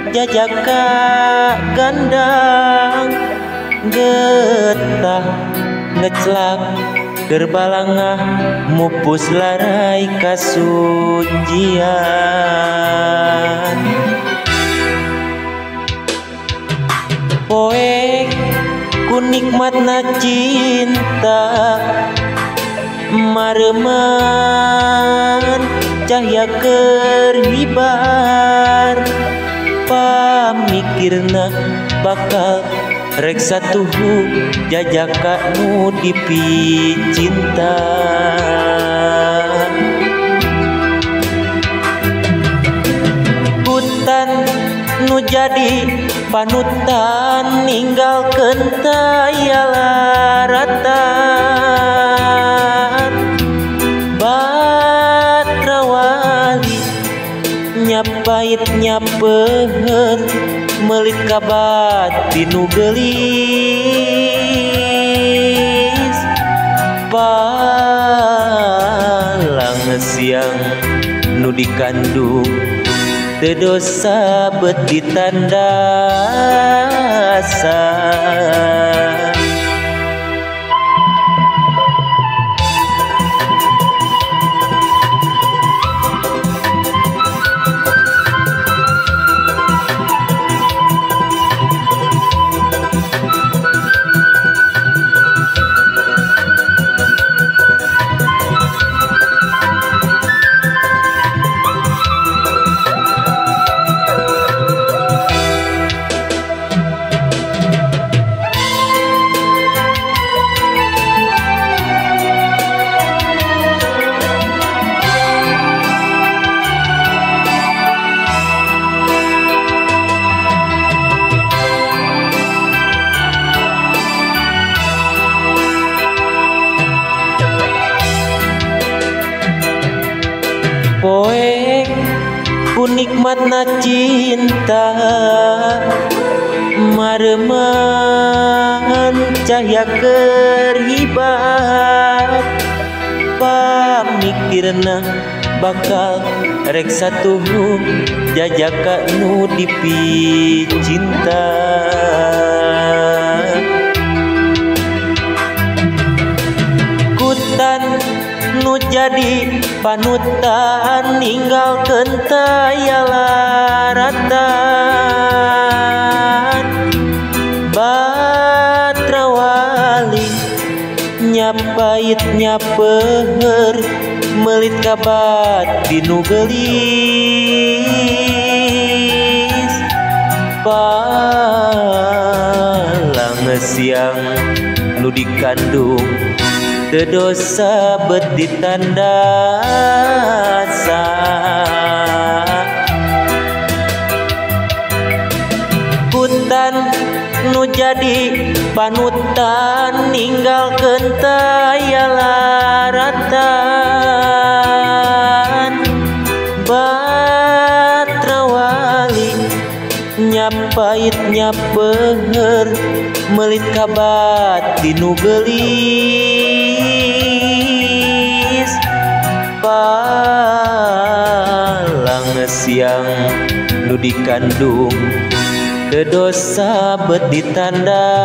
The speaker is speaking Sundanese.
jajaka gandang getah ngeclak gerbalangah mupus larai kasucian poek ku nikmatna cinta mareman cahya kerhibar pamikirna bakal rek satuhu jajaka nu dipicinta hutan nu jadi panutan ninggalkeun taya laratan batrawali nyapait nyapeun meuli ka batin nu geulis palang siang nu dikandung teu dosa beut ditandasa poek ku nikmatna cinta mareman cahya kerhibar pamikirna bakal rek satuhu jajaka nu dipicinta kutan nu jadi panutan ninggalkeun taya laratan batrawali nyapait nyapeur meulit ka batin nu geulis palang siang nu dikandung teu dosa beut ditandasa hutan nu jadi panutan ninggalkeun taya laratan batrawali nyapait nyapeur meulit ka batin nu geulis palang siang nu dikandung teu dosa beut ditandasa